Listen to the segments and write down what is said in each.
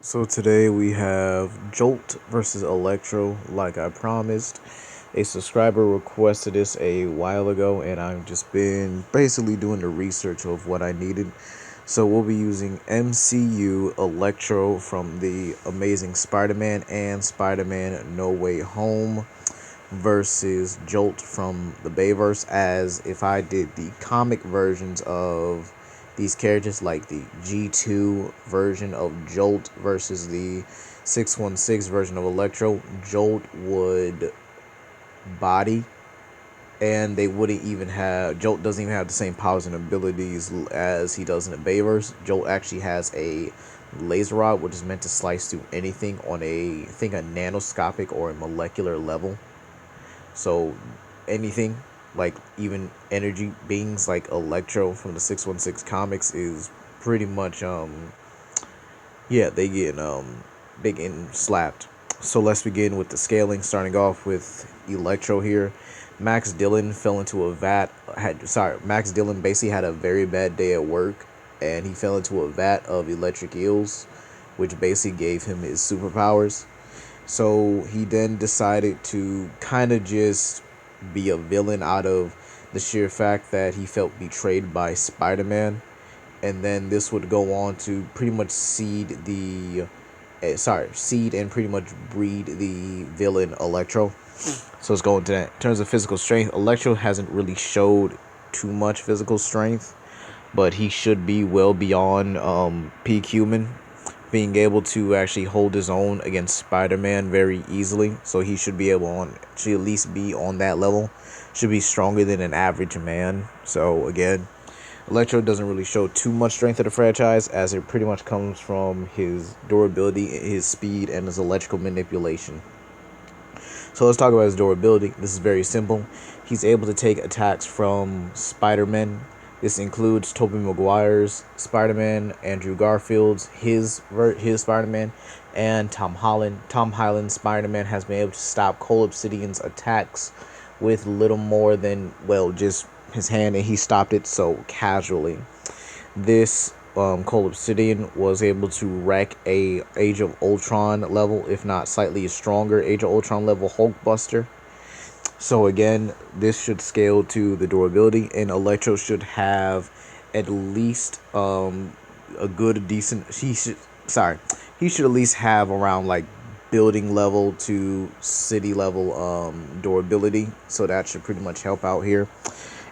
So today we have Jolt versus Electro, like I promised. A subscriber requested this a while ago, and I've just been basically doing the research of what I needed. So we'll be using MCU Electro from the Amazing Spider-Man and Spider-Man No Way Home versus Jolt from the Bayverse, as if I did the comic versions of these characters, like the G2 version of Jolt versus the 616 version of Electro. Jolt would body, and they wouldn't even have Jolt doesn't even have the same powers and abilities as he does in the Bayverse. Jolt actually has a laser rod, which is meant to slice through anything on a, I think, a nanoscopic or a molecular level. So anything, like even energy beings like Electro from the 616 comics, is pretty much yeah, they getting slapped. So let's begin with the scaling, starting off with Electro here. Max Dillon fell into a vat had sorry, Max Dillon basically had a very bad day at work, and he fell into a vat of electric eels, which basically gave him his superpowers. So he then decided to kind of just be a villain out of the sheer fact that he felt betrayed by Spider-Man. And then this would go on to pretty much seed and pretty much breed the villain Electro. So let's go into that. In terms of physical strength, Electro hasn't really showed too much physical strength, but he should be well beyond peak human, being able to actually hold his own against Spider-Man very easily. So he should be able on should at least be on that level. Should be stronger than an average man. So again, Electro doesn't really show too much strength of the franchise, as it pretty much comes from his durability, his speed, and his electrical manipulation. So let's talk about his durability. This is very simple. He's able to take attacks from Spider-Man. This includes Tobey Maguire's Spider-Man, Andrew Garfield's his Spider-Man, and Tom Holland. Tom Holland's Spider-Man has been able to stop Cole Obsidian's attacks with little more than, well, just his hand, and he stopped it so casually. This Cole Obsidian was able to wreck a Age of Ultron level, if not slightly stronger Age of Ultron level Hulkbuster. So again, this should scale to the durability, and Electro should have at least a good decent. He should at least have around like building level to city level durability. So that should pretty much help out here.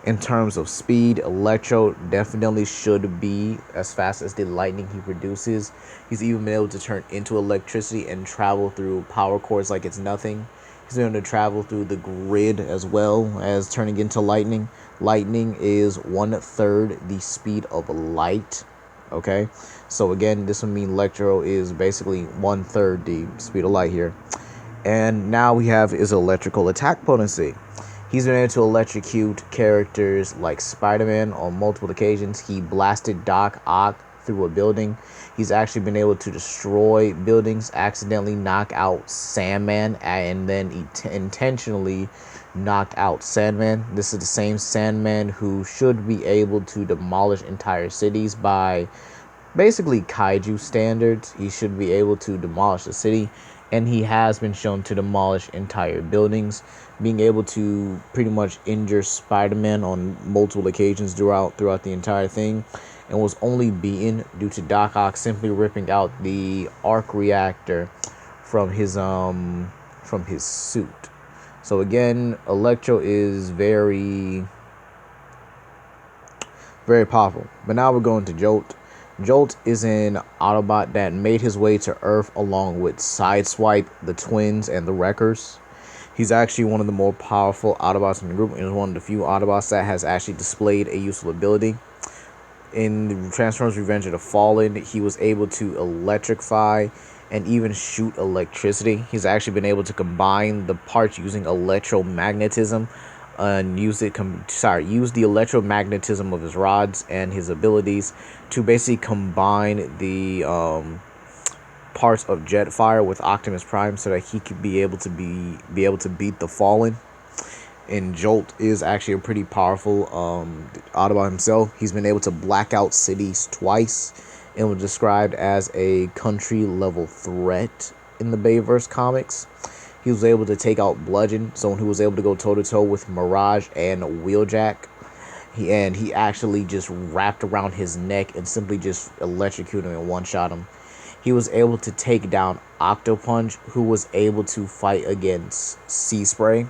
In terms of speed, Electro definitely should be as fast as the lightning he produces. He's even been able to turn into electricity and travel through power cords like it's nothing. He's been able to travel through the grid as well as turning into lightning. Lightning is 1/3 the speed of light. Okay, so again, this would mean Electro is basically 1/3 the speed of light here. And now we have his electrical attack potency. He's been able to electrocute characters like Spider-Man on multiple occasions. He blasted Doc Ock through a building. He's actually been able to destroy buildings, accidentally knock out Sandman, and then intentionally knocked out Sandman. This is the same Sandman who should be able to demolish entire cities by basically kaiju standards. He should be able to demolish the city, and he has been shown to demolish entire buildings, being able to pretty much injure Spider-Man on multiple occasions throughout the entire thing, and was only beaten due to Doc Ock simply ripping out the arc reactor from his suit. So again, Electro is very very powerful. But now we're going to Jolt. Jolt is an Autobot that made his way to Earth along with Sideswipe, the twins, and the Wreckers. He's actually one of the more powerful Autobots in the group, and is one of the few Autobots that has actually displayed a useful ability. In Transformers Revenge of the Fallen, he was able to electrify and even shoot electricity. He's actually been able to combine the parts using electromagnetism and use the electromagnetism of his rods and his abilities to basically combine the parts of Jetfire with Optimus Prime, so that he could be able to beat the Fallen. And Jolt is actually a pretty powerful Autobot himself. He's been able to black out cities twice and was described as a country level threat in the Bayverse comics. He was able to take out Bludgeon, someone who was able to go toe to toe with Mirage and Wheeljack. He actually just wrapped around his neck and simply just electrocuted him and one-shot him. He was able to take down Octopunch, who was able to fight against Sea Spray.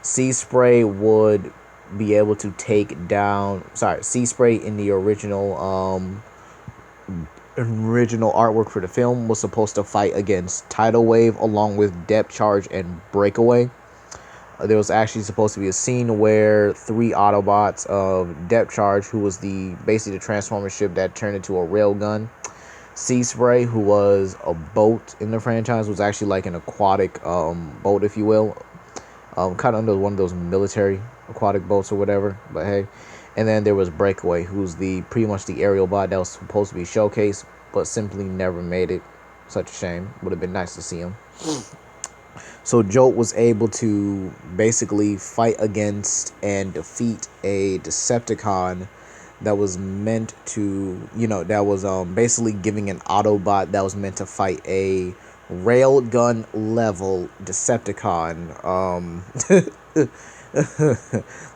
Sea Spray would be able to take down... Sea Spray in the original artwork for the film was supposed to fight against Tidal Wave along with Depth Charge and Breakaway. There was actually supposed to be a scene where 3 Autobots of Depth Charge, who was basically the Transformer ship that turned into a railgun. Sea Spray, who was a boat in the franchise, was actually like an aquatic boat, if you will. Kind of under one of those military aquatic boats or whatever. But hey. And then there was Breakaway, who's pretty much the aerial bot that was supposed to be showcased, but simply never made it. Such a shame. Would have been nice to see him. So Jolt was able to basically fight against and defeat a Decepticon that was meant to, that was basically giving an Autobot that was meant to fight a railgun level Decepticon.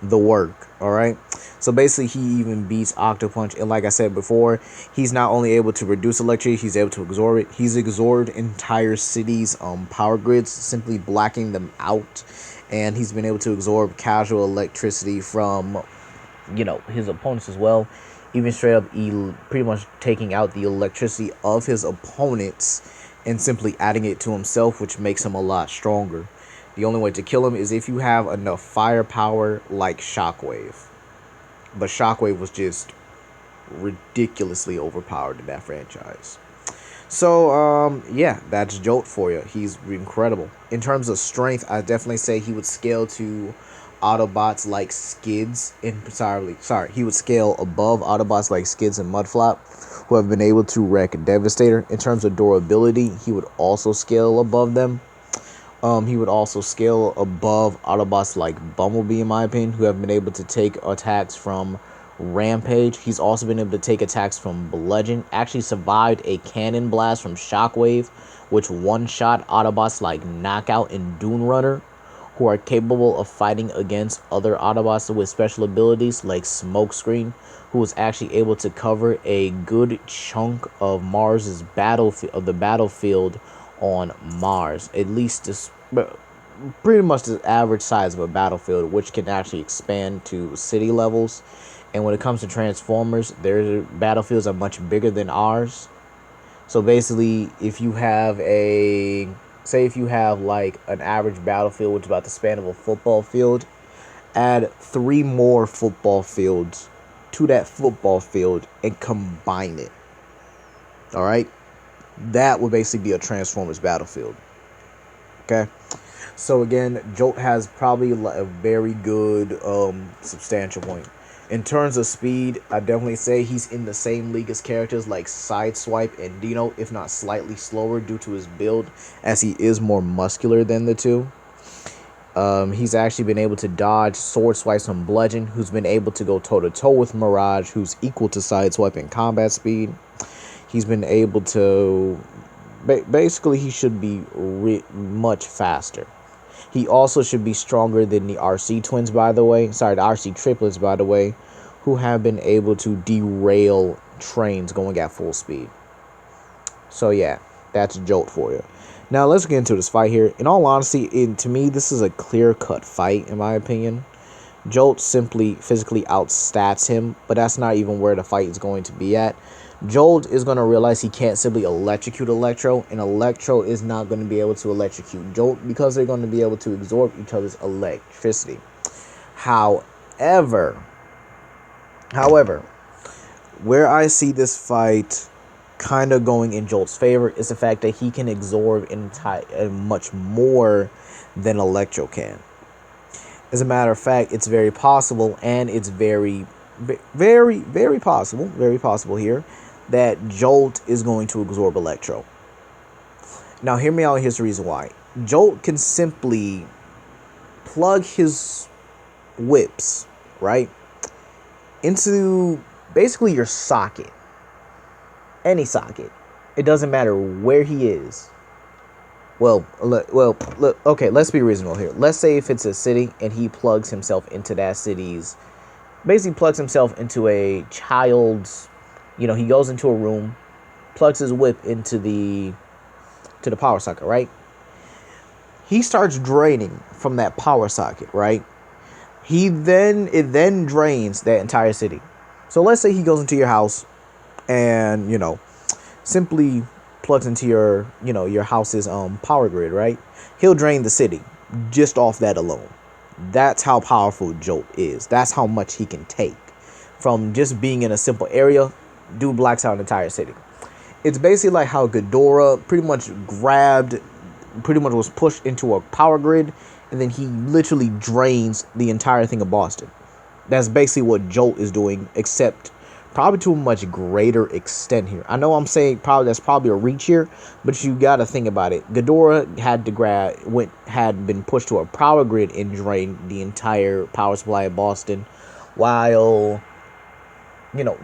The work, alright? So basically he even beats Octopunch, and like I said before, he's not only able to reduce electricity, he's able to absorb it. He's absorbed entire cities' power grids, simply blacking them out, and he's been able to absorb casual electricity from, his opponents as well, even straight up pretty much taking out the electricity of his opponents and simply adding it to himself, which makes him a lot stronger. The only way to kill him is if you have enough firepower like Shockwave. But Shockwave was just ridiculously overpowered in that franchise. So, yeah, that's Jolt for you. He's incredible. In terms of strength, I definitely say he would scale to Autobots like Skids. He would scale above Autobots like Skids and Mudflap, who have been able to wreck Devastator. In terms of durability, he would also scale above them. He would also scale above Autobots like Bumblebee, in my opinion, who have been able to take attacks from Rampage. He's also been able to take attacks from Bludgeon. Actually survived a cannon blast from Shockwave, which one-shot Autobots like Knockout and Dune Runner, who are capable of fighting against other Autobots with special abilities like Smokescreen, who was actually able to cover a good chunk of Mars's battlefield on Mars, at least this pretty much the average size of a battlefield, which can actually expand to city levels. And when it comes to Transformers, their battlefields are much bigger than ours. So basically, if you have like an average battlefield, which is about the span of a football field, add 3 more football fields to that football field and combine it. All right. That would basically be a Transformers battlefield. Okay. So again, Jolt has probably a very good substantial point. In terms of speed, I definitely say he's in the same league as characters like Sideswipe and Dino, if not slightly slower due to his build, as he is more muscular than the two. He's actually been able to dodge sword swipes from Bludgeon, who's been able to go toe-to-toe with Mirage, who's equal to Sideswipe in combat speed. He's been able to... Basically, he should be much faster. He also should be stronger than the RC twins, by the way. Sorry, the RC triplets, by the way, who have been able to derail trains going at full speed. So, yeah, that's Jolt for you. Now, let's get into this fight here. In all honesty, to me, this is a clear-cut fight, in my opinion. Jolt simply physically outstats him, but that's not even where the fight is going to be at. Jolt is going to realize he can't simply electrocute Electro, and Electro is not going to be able to electrocute Jolt because they're going to be able to absorb each other's electricity. However, where I see this fight kind of going in Jolt's favor is the fact that he can absorb much more than Electro can. As a matter of fact, it's very possible, and it's very, very, very possible here, that Jolt is going to absorb Electro. Now, hear me out. Here's the reason why. Jolt can simply plug his whips, right, into basically your socket. any socket. It doesn't matter where he is. Look, okay, let's be reasonable here. Let's say if it's a city and he plugs himself into that city's, basically plugs himself into a child's, he goes into a room, plugs his whip into the power socket, right? He starts draining from that power socket, right? It then drains that entire city. So let's say he goes into your house and, simply plugs into your house's power grid, right? He'll drain the city just off that alone. That's how powerful Jolt is. That's how much he can take from just being in a simple area. Dude blacks out an entire city. It's basically like how Ghidorah pretty much was pushed into a power grid, and then he literally drains the entire thing of Boston. That's basically what Jolt is doing, except probably to a much greater extent here. I know I'm saying that's probably a reach here, but you got to think about it. Ghidorah had been pushed to a power grid and drained the entire power supply of Boston, while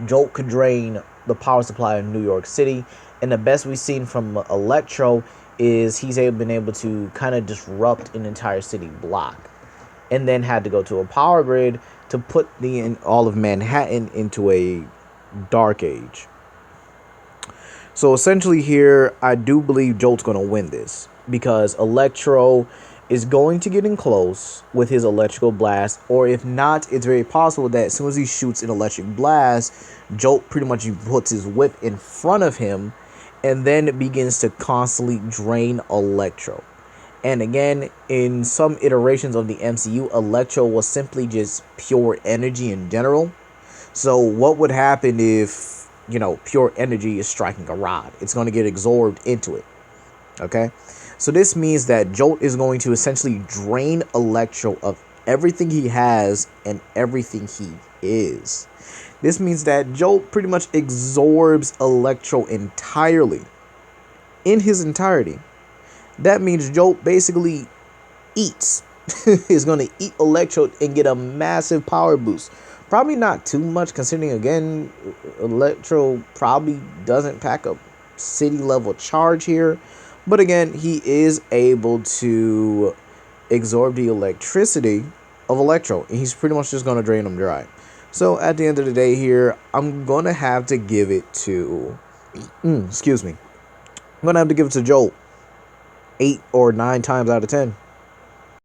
Jolt could drain the power supply in New York City. And the best we've seen from Electro is he's been able to kind of disrupt an entire city block, and then had to go to a power grid to put all of Manhattan into a dark age. So essentially here, I do believe Jolt's going to win this, because Electro is going to get in close with his electrical blast, or if not, it's very possible that as soon as he shoots an electric blast, Jolt pretty much puts his whip in front of him, and then it begins to constantly drain Electro. And again, in some iterations of the MCU, Electro was simply just pure energy in general. So what would happen if, pure energy is striking a rod? It's going to get absorbed into it. Okay? So this means that Jolt is going to essentially drain Electro of everything he has and everything he is. This means that Jolt pretty much absorbs Electro entirely. In his entirety. That means Jolt basically eats. Is going to eat Electro and get a massive power boost. Probably not too much, considering, again, Electro probably doesn't pack a city level charge here. But again, he is able to absorb the electricity of Electro, and he's pretty much just going to drain him dry. So at the end of the day here, I'm going to have to give it to, I'm going to have to give it to Jolt 8 or 9 times out of 10.